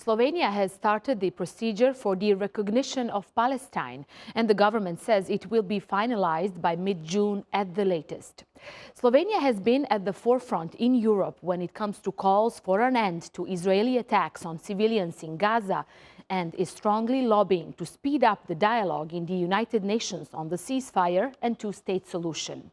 Slovenia has started the procedure for the recognition of Palestine, and the government says it will be finalized by mid-June at the latest. Slovenia has been at the forefront in Europe when it comes to calls for an end to Israeli attacks on civilians in Gaza and is strongly lobbying to speed up the dialogue in the United Nations on the ceasefire and two-state solution.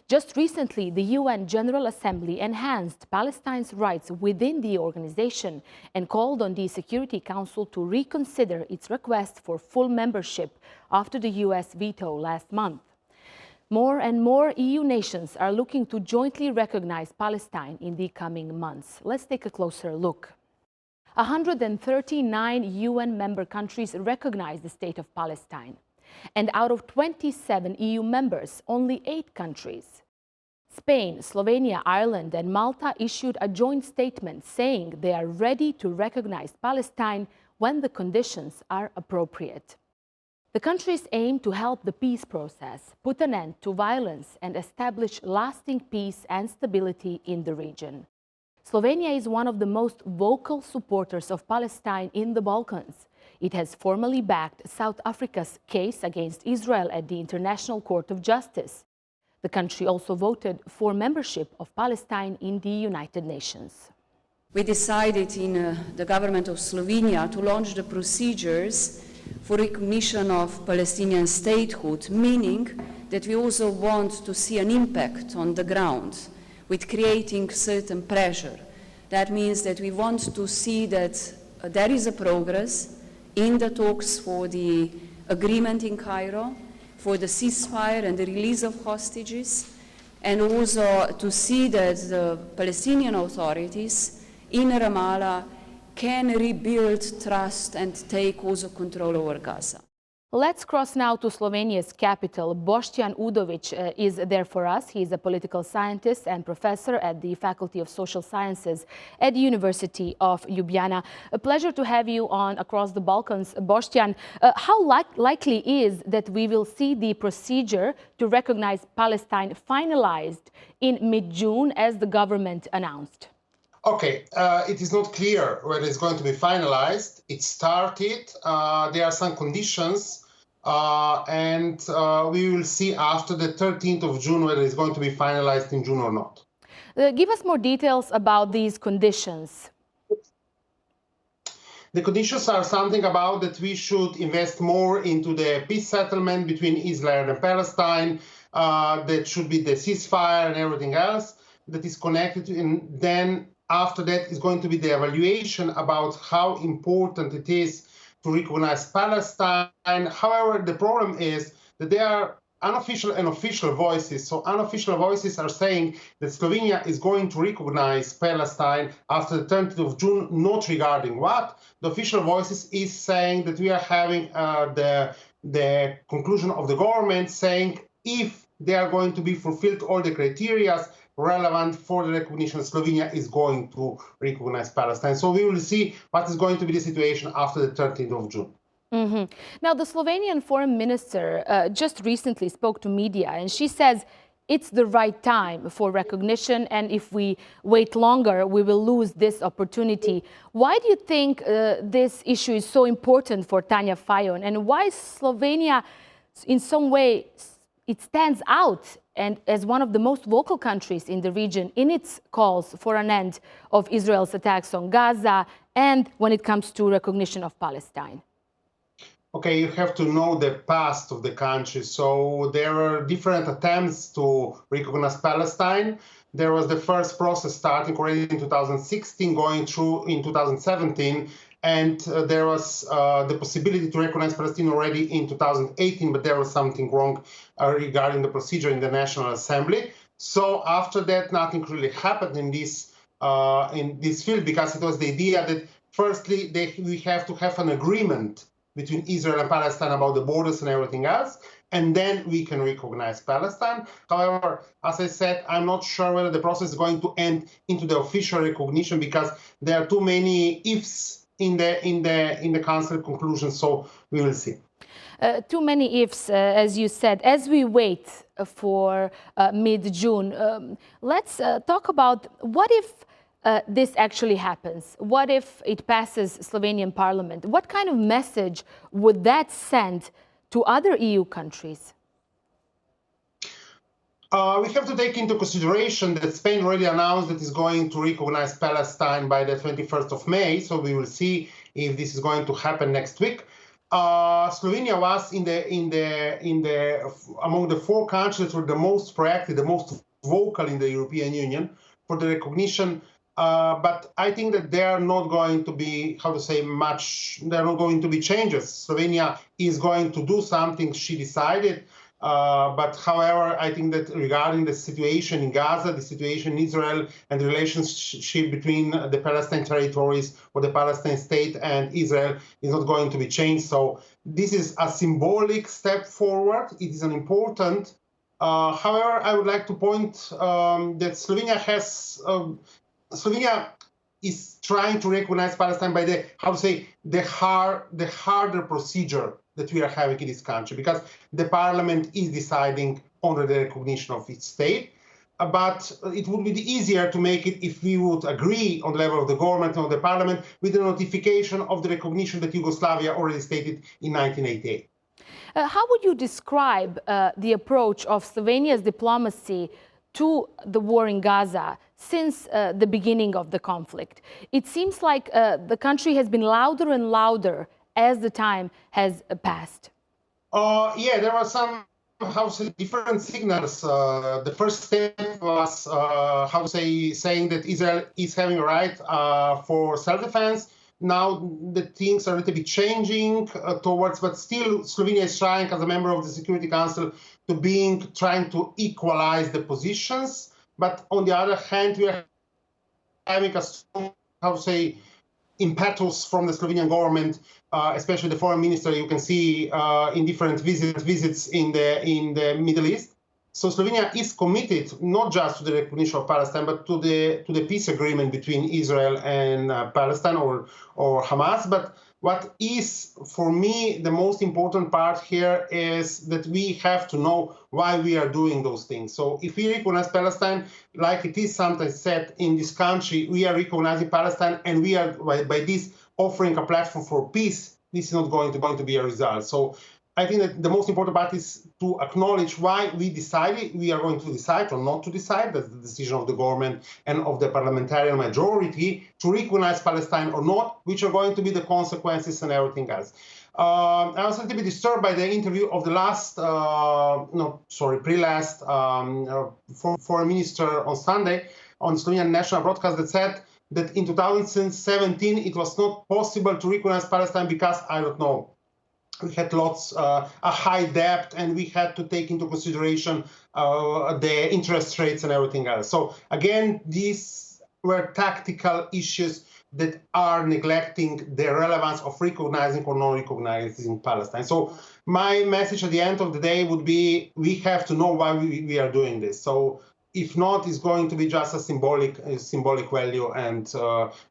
Just recently, the UN General Assembly enhanced Palestine's rights within the organization and called on the Security Council to reconsider its request for full membership after the US veto last month. More and more EU nations are looking to jointly recognize Palestine in the coming months. Let's take a closer look. 139 UN member countries recognize the state of Palestine. And out of 27 EU members, only 8 countries. Spain, Slovenia, Ireland and Malta issued a joint statement saying they are ready to recognize Palestine when the conditions are appropriate. The countries aim to help the peace process, put an end to violence and establish lasting peace and stability in the region. Slovenia is one of the most vocal supporters of Palestine in the Balkans. It has formally backed South Africa's case against Israel at the International Court of Justice. The country also voted for membership of Palestine in the United Nations. We decided in the government of Slovenia to launch the procedures for recognition of Palestinian statehood, meaning that we also want to see an impact on the ground with creating certain pressure. That means that we want to see that there is a progress in the talks for the agreement in Cairo, for the ceasefire and the release of hostages, and also to see that the Palestinian authorities in Ramallah can rebuild trust and take also control over Gaza. Let's cross now to Slovenia's capital. Boštjan Udović is there for us. He is a political scientist and professor at the Faculty of Social Sciences at the University of Ljubljana. A pleasure to have you on Across the Balkans. Boštjan, how likely is that we will see the procedure to recognize Palestine finalized in mid-June as the government announced? Okay, it is not clear whether it's going to be finalized. It started. There are some conditions. And we will see after the 13th of June whether it's going to be finalized in June or not. Give us more details about these conditions. The conditions are something about that we should invest more into the peace settlement between Israel and Palestine. That should be the ceasefire and everything else that is connected. And then after that is going to be the evaluation about how important it is to recognize Palestine. However, the problem is that there are unofficial and official voices. So unofficial voices are saying that Slovenia is going to recognize Palestine after the 10th of June, not regarding what. The official voices is saying that we are having the conclusion of the government saying if they are going to be fulfilled all the criteria relevant for the recognition, Slovenia is going to recognize Palestine. So we will see what is going to be the situation after the 13th of June. Mm-hmm. Now, the Slovenian foreign minister just recently spoke to media, and she says it's the right time for recognition, and if we wait longer, we will lose this opportunity. Why do you think this issue is so important for Tanja Fajon, and why Slovenia, in some way, it stands out and as one of the most vocal countries in the region in its calls for an end of Israel's attacks on Gaza and when it comes to recognition of Palestine? Okay, you have to know the past of the country. So there were different attempts to recognize Palestine. There was the first process starting already in 2016, going through in 2017. And there was the possibility to recognize Palestine already in 2018, but there was something wrong regarding the procedure in the National Assembly. So after that, nothing really happened in this field, because it was the idea that firstly, we have to have an agreement between Israel and Palestine about the borders and everything else, and then we can recognize Palestine. However, as I said, I'm not sure whether the process is going to end into the official recognition, because there are too many ifs in the council conclusion, so we will see. Too many ifs, as you said. As we wait for mid-June, let's talk about what if this actually happens? What if it passes Slovenian parliament? What kind of message would that send to other EU countries? We have to take into consideration that Spain already announced that it's going to recognize Palestine by the 21st of May. So we will see if this is going to happen next week. Slovenia was among the 4 countries that were the most proactive, the most vocal in the European Union for the recognition. But I think that there are not going to be, there are not going to be changes. Slovenia is going to do something she decided. But however, I think that regarding the situation in Gaza, the situation in Israel, and the relationship between the Palestinian territories or the Palestinian state and Israel is not going to be changed. So this is a symbolic step forward. It is an important. However, I would like to point that Slovenia is trying to recognize Palestine by the harder procedure that we are having in this country, because the parliament is deciding on the recognition of its state. But it would be easier to make it if we would agree on the level of the government and of the parliament with the notification of the recognition that Yugoslavia already stated in 1988. How would you describe the approach of Slovenia's diplomacy to the war in Gaza since the beginning of the conflict? It seems like the country has been louder and louder as the time has passed. Yeah, there were some, different signals. The first step was, saying that Israel is having a right for self-defense. Now the things are a little bit changing towards, but still Slovenia is trying, as a member of the Security Council, trying to equalize the positions. But on the other hand, we are having a strong, impetus from the Slovenian government, especially the foreign minister. You can see in different visits in the Middle East. So Slovenia is committed not just to the recognition of Palestine, but to the peace agreement between Israel and Palestine or Hamas. But what is, for me, the most important part here is that we have to know why we are doing those things. So if we recognize Palestine, like it is sometimes said in this country, we are recognizing Palestine, and we are, by this, offering a platform for peace. This is not going to be a result. So I think that the most important part is to acknowledge why we are going to decide or not to decide. That's the decision of the government and of the parliamentarian majority to recognize Palestine or not, which are going to be the consequences and everything else. I was a little bit disturbed by the interview of the pre-last foreign minister on Sunday on Slovenian national broadcast that said that in 2017 it was not possible to recognize Palestine because, I don't know, we had a high debt, and we had to take into consideration the interest rates and everything else. So again, these were tactical issues that are neglecting the relevance of recognizing or not recognizing Palestine. So my message at the end of the day would be, we have to know why we are doing this. So if not, it's going to be just a symbolic value and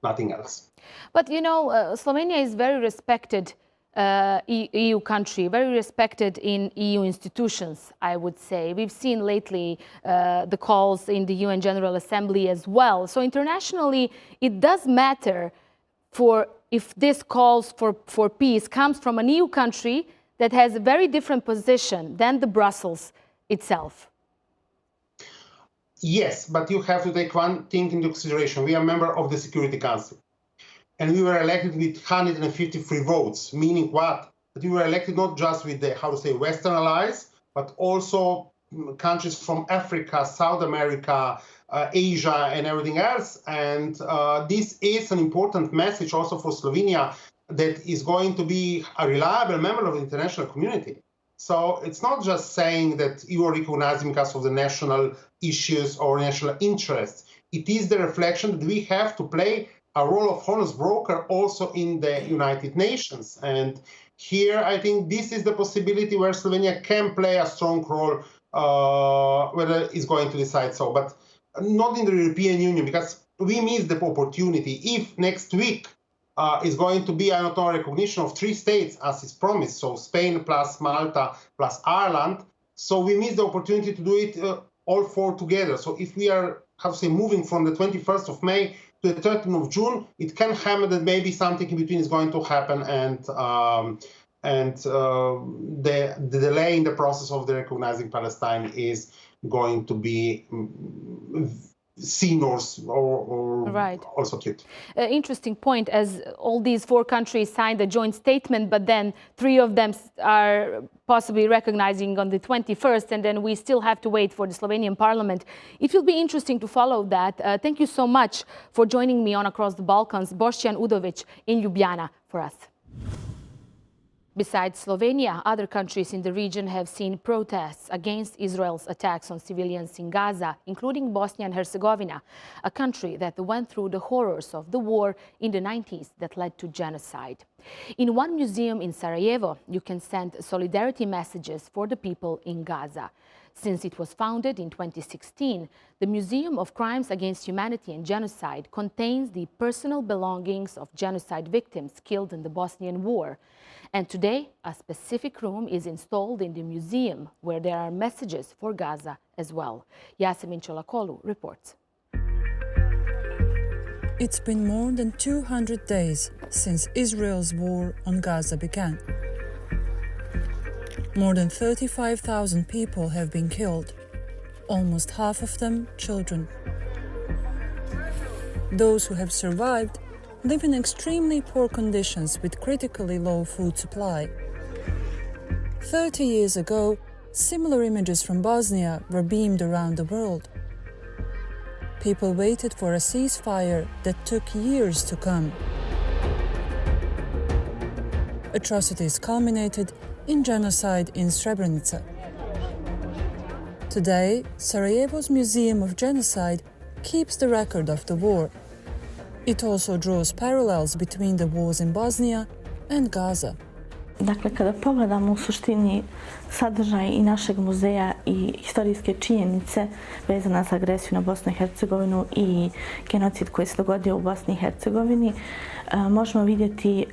nothing else. But you know, Slovenia is very respected EU country, very respected in EU institutions, I would say. We've seen lately the calls in the UN General Assembly as well. So internationally, it does matter if this calls for peace comes from an EU country that has a very different position than the Brussels itself. Yes, but you have to take one thing into consideration. We are a member of the Security Council. And we were elected with 153 votes, meaning what? That we were elected not just with the, Western allies, but also countries from Africa, South America, Asia, and everything else. And this is an important message also for Slovenia, that is going to be a reliable member of the international community. So it's not just saying that you are recognizing because of the national issues or national interests. It is the reflection that we have to play a role of honest broker also in the United Nations. And here, I think this is the possibility where Slovenia can play a strong role, whether it's going to decide so, but not in the European Union, because we miss the opportunity. If next week is going to be a recognition of 3 states, as is promised, so Spain plus Malta plus Ireland, so we miss the opportunity to do it all 4 together. So if we are, moving from the 21st of May to the 13th of June, it can happen that maybe something in between is going to happen, and the delay in the process of the recognizing Palestine is going to be seen or right. also treated. Interesting point, as all these 4 countries signed a joint statement, but then 3 of them are possibly recognizing on the 21st, and then we still have to wait for the Slovenian parliament. It will be interesting to follow that. Thank you so much for joining me on Across the Balkans. Boštjan Udović in Ljubljana for us. Besides Slovenia, other countries in the region have seen protests against Israel's attacks on civilians in Gaza, including Bosnia and Herzegovina, a country that went through the horrors of the war in the 90s that led to genocide. In one museum in Sarajevo, you can send solidarity messages for the people in Gaza. Since it was founded in 2016, the Museum of Crimes Against Humanity and Genocide contains the personal belongings of genocide victims killed in the Bosnian War. And today, a specific room is installed in the museum where there are messages for Gaza as well. Yasemin Çolakolu reports. It's been more than 200 days since Israel's war on Gaza began. More than 35,000 people have been killed, almost half of them children. Those who have survived live in extremely poor conditions with critically low food supply. 30 years ago, similar images from Bosnia were beamed around the world. People waited for a ceasefire that took years to come. Atrocities culminated in genocide in Srebrenica. Today, Sarajevo's Museum of Genocide keeps the record of the war. It also draws parallels between the wars in Bosnia and Gaza. Dakle, kada pogledamo u suštini sadržaj i našeg muzeja i historijske činjenice vezane za agresiju na Bosnu i Hercegovinu i genocid koji se dogodio u Bosni i Hercegovini, možemo vidjeti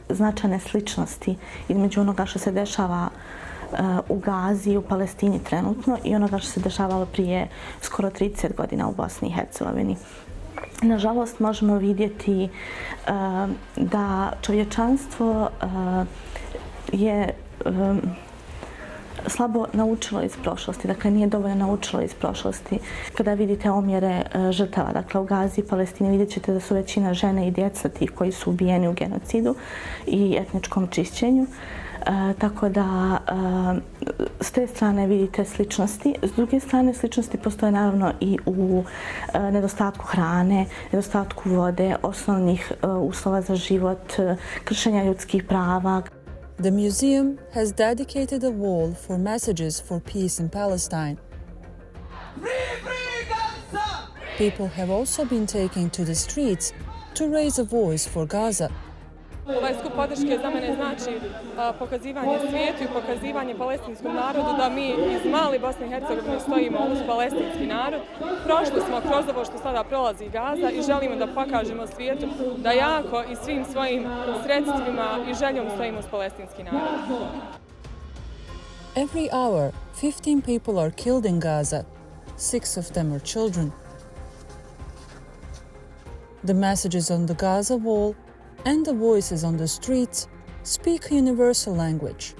značajne sličnosti između onoga što se dešava u Gazi i u Palestini trenutno i onoga što se dešavalo prije skoro 30 godina u Bosni i Hercegovini. Nažalost, možemo vidjeti da čovječanstvo je slabo naučilo iz prošlosti, dakle nije dovoljno naučilo iz prošlosti. Kada vidite omjere žrtava, dakle u Gazi i Palestini, vidjet ćete da su većina žene i djeca tih koji su ubijeni u genocidu i etničkom čišćenju. Tako da s te strane vidite sličnosti. S druge strane, sličnosti postoje naravno i u nedostatku hrane, nedostatku vode, osnovnih uslova za život, kršenja ljudskih prava. The museum has dedicated a wall for messages for peace in Palestine. People have also been taking to the streets to raise a voice for Gaza. Ovaj skup podrške za mene znači pokazivanje svijetu i pokazivanje palestinskom narodu da mi iz male Bosne i Hercegovine stojimo uz palestinski narod. Prošli smo kroz ovo što sada prolazi Gaza i želimo da pokažemo svijetu da jako i svim svojim sredstvima i željom stojimo uz palestinski narod. Every hour, 15 people are killed in Gaza. 6 of them are children. The messages on the Gaza wall and the voices on the streets speak a universal language.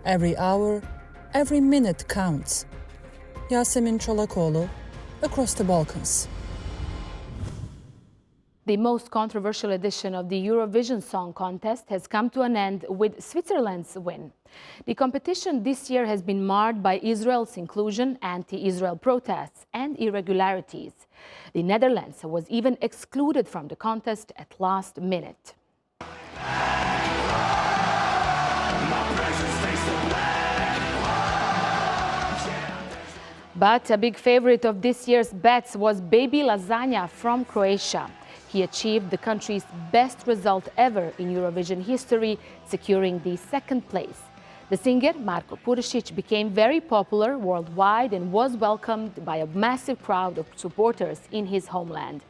Every hour, every minute counts. Yasemin Çolakolu, Across the Balkans. The most controversial edition of the Eurovision Song Contest has come to an end with Switzerland's win. The competition this year has been marred by Israel's inclusion, anti-Israel protests, and irregularities. The Netherlands was even excluded from the contest at last minute. But a big favorite of this year's bets was Baby Lasagna from Croatia. He achieved the country's best result ever in Eurovision history, securing the second place. The singer, Marko Purišić, became very popular worldwide and was welcomed by a massive crowd of supporters in his homeland.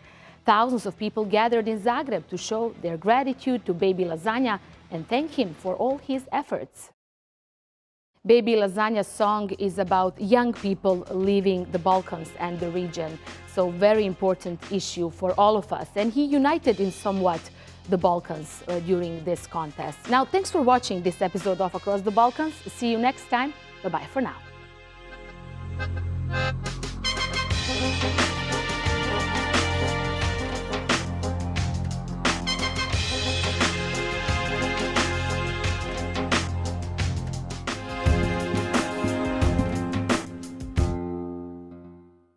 Thousands of people gathered in Zagreb to show their gratitude to Baby Lasagna and thank him for all his efforts. Baby Lasagna's song is about young people leaving the Balkans and the region. So very important issue for all of us. And he united in somewhat the Balkans during this contest. Now, thanks for watching this episode of Across the Balkans. See you next time. Bye-bye for now.